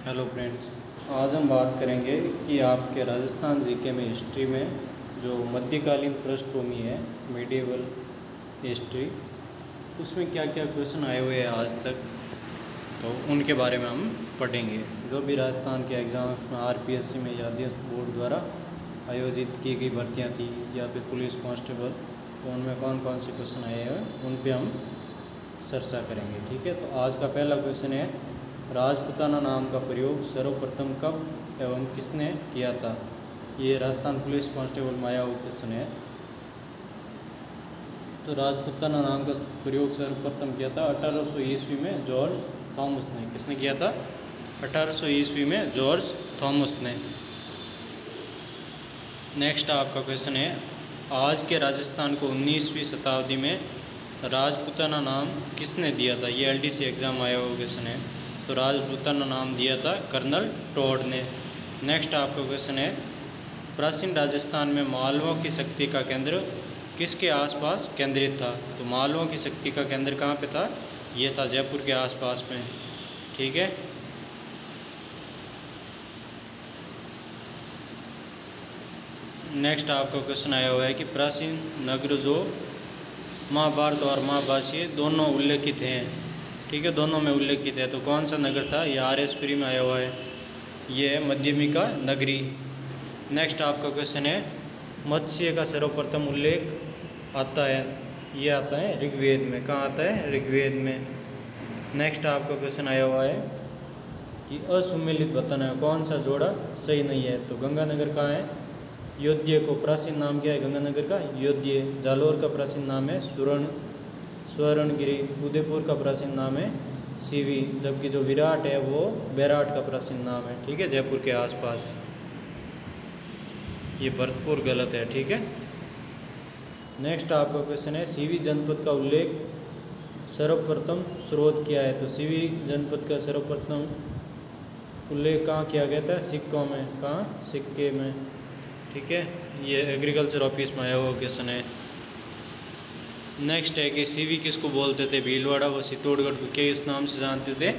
Hello friends, आज हम बात करेंगे कि आपके राजस्थान जीके में हिस्ट्री में जो मध्यकालीन पृष्ठभूमि है मिडिएवल हिस्ट्री, उसमें क्या क्या क्वेश्चन आए हुए हैं आज तक, तो उनके बारे में हम पढ़ेंगे। जो भी राजस्थान के एग्ज़ाम्स में आरपीएससी में या देश बोर्ड द्वारा आयोजित की गई भर्तियाँ थी या फिर पुलिस कांस्टेबल, तो उनमें कौन कौन से क्वेश्चन आए हैं उन पे हम चर्चा करेंगे। ठीक है, तो आज का पहला क्वेश्चन है, राजपूताना नाम का प्रयोग सर्वप्रथम कब एवं किसने किया था। ये राजस्थान पुलिस कांस्टेबल में आया हुआ क्वेश्चन है। तो राजपूताना नाम का प्रयोग सर्वप्रथम किया था 1800 ईस्वी में जॉर्ज थॉमस ने। किसने किया था? 1800 ईस्वी में जॉर्ज थॉमस ने। नेक्स्ट आपका क्वेश्चन है, आज के राजस्थान को 19वीं शताब्दी में राजपूताना नाम किसने दिया था। ये एलडीसी एग्ज़ाम आया हुआ क्वेश्चन है। तो राजपूताना नाम दिया था कर्नल टॉड ने। नेक्स्ट आपका क्वेश्चन है, प्राचीन राजस्थान में मालवों की शक्ति का केंद्र किसके आसपास केंद्रित था। तो मालवों की शक्ति का केंद्र कहाँ पे था? ये था जयपुर के आसपास में। ठीक है, नेक्स्ट आपका क्वेश्चन आया हुआ है कि प्राचीन नगर जो महाभारत और महाभाष्य दोनों उल्लेखित हैं। ठीक है, दोनों में उल्लेखित है, तो कौन सा नगर था? ये आरएसपुरी में आया हुआ है, ये है मध्यमिका नगरी। नेक्स्ट आपका क्वेश्चन है, मत्स्य का सर्वप्रथम उल्लेख आता है, ये आता है ऋग्वेद में। कहाँ आता है? ऋग्वेद में। नेक्स्ट आपका क्वेश्चन आया हुआ है कि असुमेलित बताना है, कौन सा जोड़ा सही नहीं है। तो गंगानगर कहाँ है? योध्य को प्राचीन नाम क्या है गंगानगर का? योध्य। जालोर का प्राचीन नाम है स्वर्णगिरी। उदयपुर का प्राचीन नाम है सीवी, जबकि जो विराट है वो बैराट का प्राचीन नाम है। ठीक है, जयपुर के आसपास। ये भरतपुर गलत है। ठीक है, नेक्स्ट आपका क्वेश्चन है, सीवी जनपद का उल्लेख सर्वप्रथम स्रोत क्या है। तो सीवी जनपद का सर्वप्रथम उल्लेख कहाँ किया गया था? सिक्कों में। कहाँ? सिक्के में। ठीक है, ये एग्रीकल्चर ऑफिस में आया हुआ क्वेश्चन है। नेक्स्ट है कि सीवी किसको बोलते थे? भीलवाड़ा व चित्तौड़गढ़ को किस नाम से जानते थे?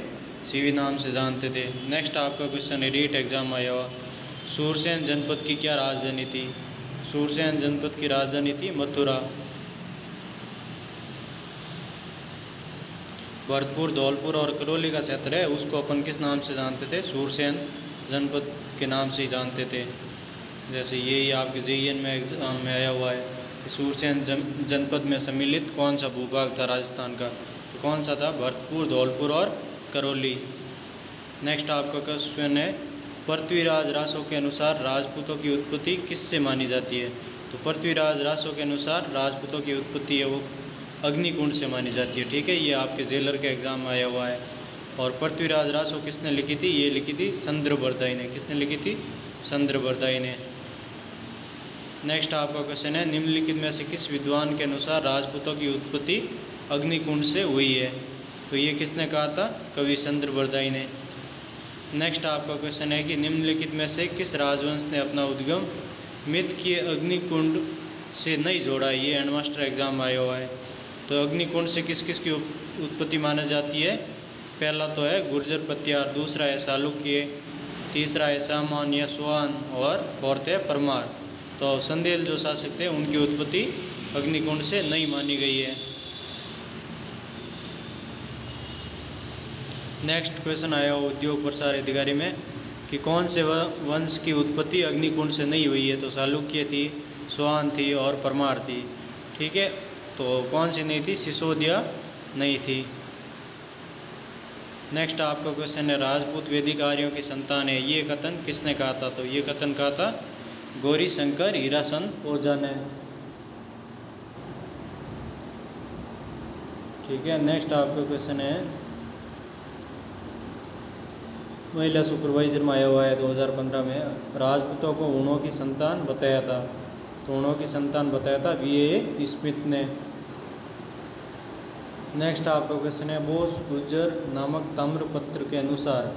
सीवी नाम से जानते थे। नेक्स्ट आपका क्वेश्चन है, रीट एग्जाम आया हुआ, सूरसेन जनपद की क्या राजधानी थी? सूरसेन जनपद की राजधानी थी मथुरा। भरतपुर, धौलपुर और करौली का क्षेत्र है, उसको अपन किस नाम से जानते थे? सूरसेन जनपद के नाम से ही जानते थे। जैसे यही आपके जेईएन में एग्जाम में आया हुआ है, सूरसेन जनपद में सम्मिलित कौन सा भूभाग था राजस्थान का? तो कौन सा था? भरतपुर, धौलपुर और करौली। नेक्स्ट आपका क्वेश्चन है, पृथ्वीराज रासो के अनुसार राजपूतों की उत्पत्ति किससे मानी जाती है। तो पृथ्वीराज रासो के अनुसार राजपूतों की उत्पत्ति है वो अग्निकुंड से मानी जाती है। ठीक है, ये आपके जेलर के एग्ज़ाम में आया हुआ है। और पृथ्वीराज रासो किसने लिखी थी? ये लिखी थी चंद्रबरदाई ने। किसने लिखी थी? चंद्रबरदाई ने। नेक्स्ट आपका क्वेश्चन है, निम्नलिखित में से किस विद्वान के अनुसार राजपूतों की उत्पत्ति अग्निकुंड से हुई है। तो ये किसने कहा था? कवि चंद्रबरदाई ने। नेक्स्ट आपका क्वेश्चन है कि निम्नलिखित में से किस राजवंश ने अपना उद्गम मिथकीय अग्निकुंड से नहीं जोड़ा। ये हेडमास्टर एग्जाम आया हुआ है। तो अग्निकुंड से किस किस की उत्पत्ति मानी जाती है? पहला तो है गुर्जर पत्यार, दूसरा है चालुक्य, तीसरा है सामान या सुहान और फोर्थ है परमार। तो संदेल जो शासक थे उनकी उत्पत्ति अग्निकुंड से नहीं मानी गई है। नेक्स्ट क्वेश्चन आया उद्योग प्रसार अधिकारी में कि कौन से वंश की उत्पत्ति अग्निकुंड से नहीं हुई है। तो चालुक्य थी, सुहान थी और परमार थी। ठीक है, तो कौन सी नहीं थी? सिसोदिया नहीं थी। नेक्स्ट आपका क्वेश्चन है, राजपूत वैदिक आर्यों की संतान है, ये कथन किसने कहा था। तो ये कथन कहा था गौरी शंकर हीराचंद ओझा ने। ठीक है, नेक्स्ट आपका क्वेश्चन है, महिला सुपरवाइजर में आया हुआ है 2015 में, राजपूतों को ऊँटों की संतान बताया था। तो ऊँटों की संतान बताया था वीए स्मिथ ने। नेक्स्ट आपका क्वेश्चन है, बोस गुज्जर नामक ताम्रपत्र के अनुसार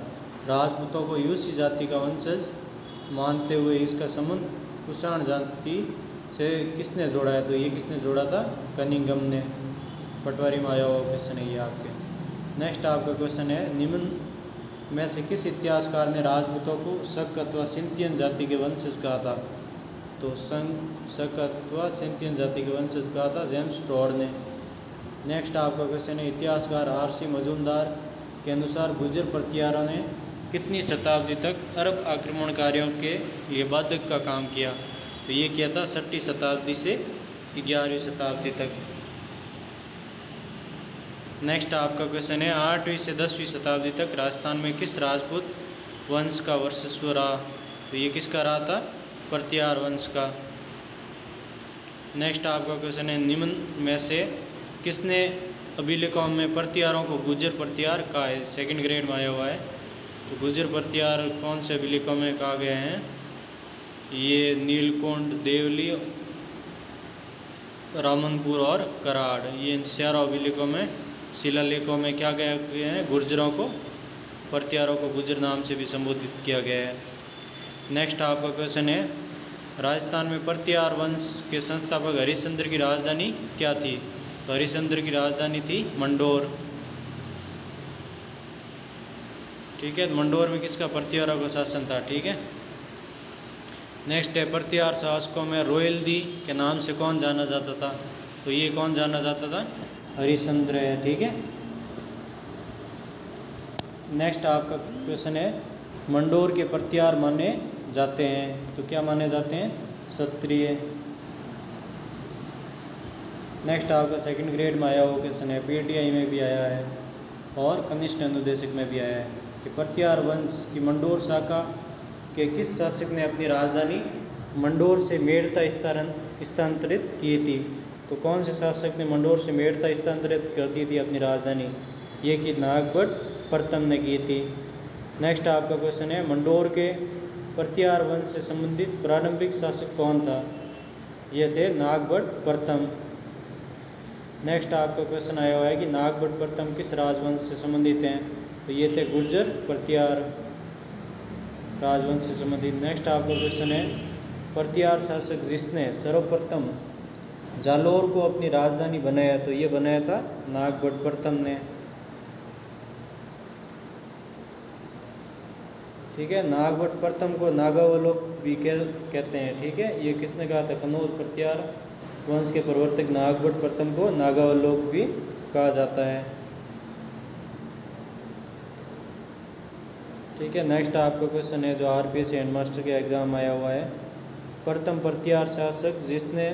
राजपूतों को यूसी जाति का वंशज मानते हुए इसका संबंध कुषाण जाति से किसने जोड़ा है। तो ये किसने जोड़ा था? कनिंगम ने। पटवारी में आया हुआ क्वेश्चन है ये आपके। नेक्स्ट आपका क्वेश्चन है, निम्न में से किस इतिहासकार ने राजपूतों को शक अथवा सिंथियन जाति के वंशज कहा था? तो शक अथवा सिंथियन जाति के वंशज कहा था जेम्स टॉड ने। नेक्स्ट आपका क्वेश्चन है, इतिहासकार आर.सी. मजूमदार के अनुसार गुर्जर प्रतिहारों ने कितनी शताब्दी तक अरब आक्रमणकारियों के लिए बाधक का काम किया? तो ये किया था 6वीं शताब्दी से 11वीं शताब्दी तक। नेक्स्ट आपका क्वेश्चन है, 8वीं से 10वीं शताब्दी तक राजस्थान में किस राजपूत वंश का वर्चस्व रहा? तो ये किसका रहा था? प्रतिहार वंश का। नेक्स्ट आपका क्वेश्चन है, निम्न में से किसने अभिलेखों में प्रतिहारों को गुर्जर प्रतिहार कहा है? सेकंड ग्रेड में आया हुआ है। तो गुर्जर प्रतिहार कौन से अभिलेखों में कहा गया है? ये नीलकुंड, देवली, रामनपुर और कराड़, ये इन चारों अभिलेखों में, शिलालेखों में क्या गया है? गुर्जरों को, प्रतिहारों को गुर्जर नाम से भी संबोधित किया गया है। नेक्स्ट आपका क्वेश्चन है, राजस्थान में प्रतिहार वंश के संस्थापक हरिश्चंद्र की राजधानी क्या थी? तो हरिश्चंद्र की राजधानी थी मंडोर। ठीक है, मंडोर में किसका? प्रतिहारों का शासन था। ठीक है। नेक्स्ट है, प्रतिहार शासकों में रोयलदी के नाम से कौन जाना जाता था? तो ये कौन जाना जाता था? हरिश्चंद्र है। ठीक है। नेक्स्ट आपका क्वेश्चन है, मंडोर के प्रतिहार माने जाते हैं, तो क्या माने जाते हैं? क्षत्रिय। नेक्स्ट आपका सेकंड ग्रेड में आया हुआ क्वेश्चन है, पीटीआई में भी आया है और कनिष्ठ अनुदेशक में भी आया है कि प्रतिहार वंश की मंडोर शाखा के किस शासक ने अपनी राजधानी मंडोर से मेड़ता स्थानांतरित की थी? तो कौन से शासक ने मंडोर से मेड़ता स्थानांतरित कर दी थी अपनी राजधानी? ये कि नागभट प्रथम ने की थी। नेक्स्ट आपका क्वेश्चन है, मंडोर के प्रतिहार वंश से संबंधित प्रारंभिक शासक कौन था? ये थे नागभट प्रथम। नेक्स्ट आपका क्वेश्चन आया हुआ है कि नागभट प्रथम किस राजवंश से संबंधित हैं? तो ये थे गुर्जर प्रतिहार राजवंश से संबंधित। नेक्स्ट आपका क्वेश्चन है, प्रतिहार शासक जिसने सर्वप्रथम जालोर को अपनी राजधानी बनाया? तो ये बनाया था नागभट प्रथम ने। ठीक है, नागभट प्रथम को नागावलोक भी कहते हैं। ठीक है, ये किसने कहा था? कनौज प्रतिहार वंश के प्रवर्तक नागभट प्रथम को नागावलोक भी कहा जाता है। ठीक है। नेक्स्ट आपका क्वेश्चन है जो आरपीएससी हेडमास्टर के एग्जाम आया हुआ है, प्रथम प्रतिहार शासक जिसने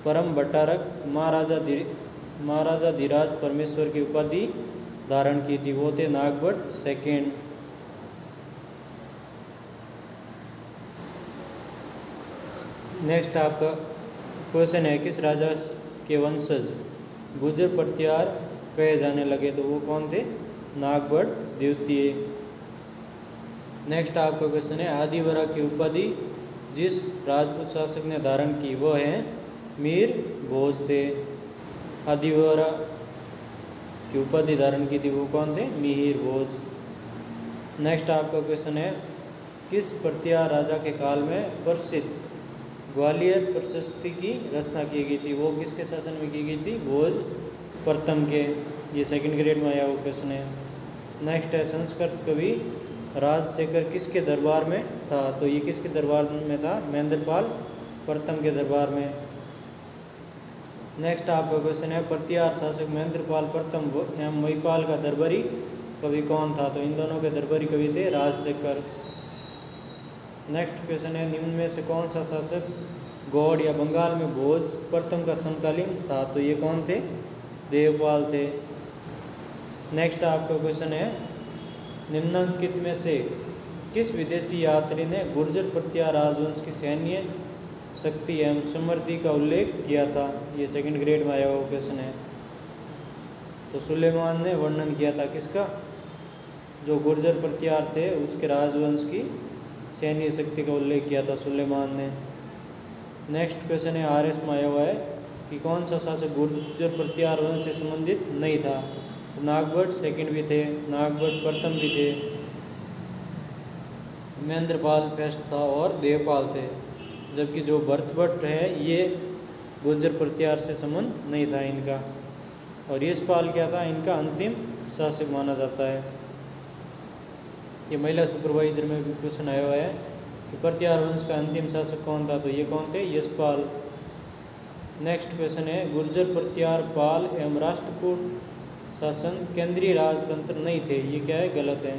परम भट्टारक महाराजा धीराज परमेश्वर की उपाधि धारण की थी, वो थे नागभट सेकेंड। नेक्स्ट आपका क्वेश्चन है, किस राजा के वंशज गुर्जर प्रतिहार कहे जाने लगे? तो वो कौन थे? नागभट द्वितीय। नेक्स्ट आपका क्वेश्चन है, आदिवरा की उपाधि जिस राजपूत शासक ने धारण की वो है मीर भोज थे। आदिवरा की उपाधि धारण की थी वो कौन थे? मिहिर भोज। नेक्स्ट आपका क्वेश्चन है, किस प्रतिहार राजा के काल में प्रसिद्ध ग्वालियर प्रशस्ति की रचना की गई थी? वो किसके शासन में की गई थी? भोज प्रथम के। ये सेकंड ग्रेड में आया हुआ क्वेश्चन है। नेक्स्ट है, संस्कृत कवि राजशेखर किसके दरबार में था? तो ये किसके दरबार में था? महेंद्रपाल प्रथम के दरबार में। नेक्स्ट आपका क्वेश्चन है, प्रतिहार शासक महेंद्रपाल प्रथम एवं महिपाल का दरबारी कवि कौन था? तो इन दोनों के दरबारी कवि थे राजशेखर। नेक्स्ट क्वेश्चन है, निम्न में से कौन सा शासक गौड़ या बंगाल में भोज प्रथम का समकालीन था? तो ये कौन थे? देवपाल थे। नेक्स्ट आपका क्वेश्चन है, निम्नलिखित में से किस विदेशी यात्री ने गुर्जर प्रतिहार राजवंश की सैन्य शक्ति एवं समृद्धि का उल्लेख किया था? ये सेकंड ग्रेड में आया हुआ क्वेश्चन है। तो सुलेमान ने वर्णन किया था किसका? जो गुर्जर प्रतिहार थे उसके राजवंश की सैन्य शक्ति का उल्लेख किया था सुलेमान ने। नेक्स्ट क्वेश्चन है, आरएस में आया हुआ है कि कौन सा शासक गुर्जर प्रतिहार वंश से संबंधित नहीं था? नागभट सेकंड भी थे, नागभट प्रथम भी थे, महेंद्रपाल फर्स्ट था और देवपाल थे। जबकि जो भरतभट्ट है ये गुर्जर प्रतिहार से संबंध नहीं था इनका। और यशपाल क्या था? इनका अंतिम शासक माना जाता है। ये महिला सुपरवाइजर में भी क्वेश्चन आया हुआ है कि प्रतिहार वंश का अंतिम शासक कौन था, तो ये कौन थे, यशपाल। नेक्स्ट क्वेश्चन है गुर्जर प्रतिहार पाल एवं राष्ट्रकूट शासन केंद्रीय राजतंत्र नहीं थे, ये क्या है, गलत है।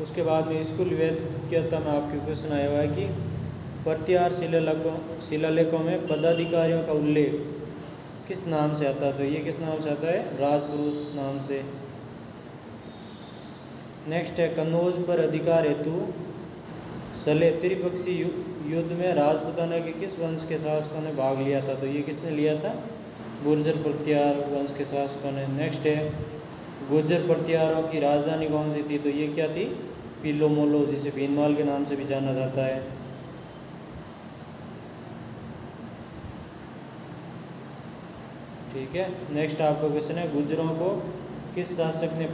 उसके बाद में स्कूल वैद्यता में आपके क्वेश्चन आया हुआ है कि प्रतिहार शिलालेखों में पदाधिकारियों का उल्लेख किस नाम से आता है, तो ये किस नाम से आता है, राजपुरुष नाम से। नेक्स्ट है कन्नौज पर अधिकार हेतु सले त्रिपक्षी युद्ध में राजपूताना के किस वंश के शासकों ने भाग लिया था, तो ये किसने लिया था, गुर्जर प्रतिहार वंश के शासकों ने। नेक्स्ट है गुर्जर प्रतिहारों की राजधानी कौन सी थी, तो ये क्या थी, पीलोमोलो, जिसे भीनमाल के नाम से भी जाना जाता है। ठीक है। नेक्स्ट आपका क्वेश्चन है गुर्जरों को किस शासक ने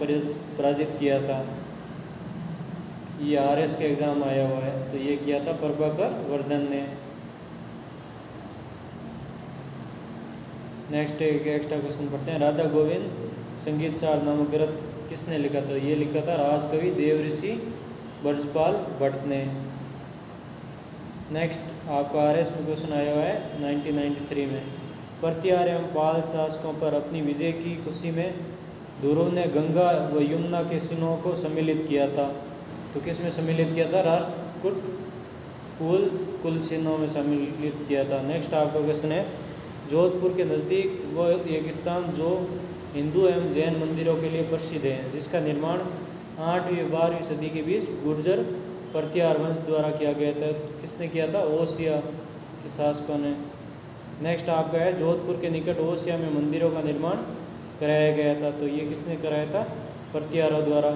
पराजित किया था, ये आरएस के एग्जाम आया हुआ है, तो ये किया था प्रभाकर वर्धन ने। नेक्स्ट एक एक्स्ट्रा क्वेश्चन पढ़ते हैं, राधा गोविंद संगीत सार नामक ग्रंथ किसने लिखा था, ये लिखा था राजकवि देवऋषि ब्रजपाल भट्ट ने। नेक्स्ट आपका आरएस में क्वेश्चन आया हुआ है 1993 में, प्रतिहार एवं पाल शासकों पर अपनी विजय की खुशी में ध्रुव ने गंगा व यमुना के सिनों को सम्मिलित किया था, तो किस में सम्मिलित किया था, राष्ट्रकूट कुल सिनों में सम्मिलित किया था। नेक्स्ट आपका क्वेश्चन है जोधपुर के नज़दीक वो एक स्थान जो हिंदू एवं जैन मंदिरों के लिए प्रसिद्ध है, जिसका निर्माण 8वीं 12वीं सदी के बीच गुर्जर प्रतिहार वंश द्वारा किया गया था, किसने किया था, ओसिया के शासकों ने। नेक्स्ट आपका है जोधपुर के निकट ओसिया में मंदिरों का निर्माण कराया गया था, तो ये किसने कराया था, प्रतिहारों द्वारा।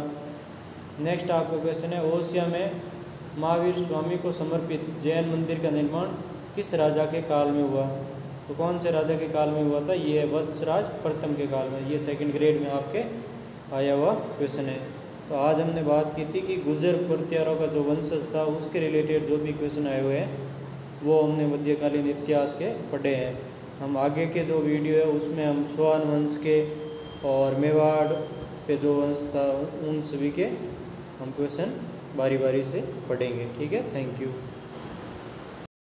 नेक्स्ट आपका क्वेश्चन है ओसिया में महावीर स्वामी को समर्पित जैन मंदिर का निर्माण किस राजा के काल में हुआ, तो कौन से राजा के काल में हुआ था, ये वत्सराज प्रथम के काल में। ये सेकंड ग्रेड में आपके आया हुआ क्वेश्चन है। तो आज हमने बात की थी कि गुर्जर प्रतिहारों का जो वंशज था उसके रिलेटेड जो भी क्वेश्चन आए हुए हैं वो हमने मध्यकालीन इतिहास के पढ़े हैं। हम आगे के जो वीडियो है उसमें हम स्वान वंश के और मेवाड़ पे जो वंश था उन सभी के हम क्वेश्चन बारी बारी से पढ़ेंगे। ठीक है, थैंक यू।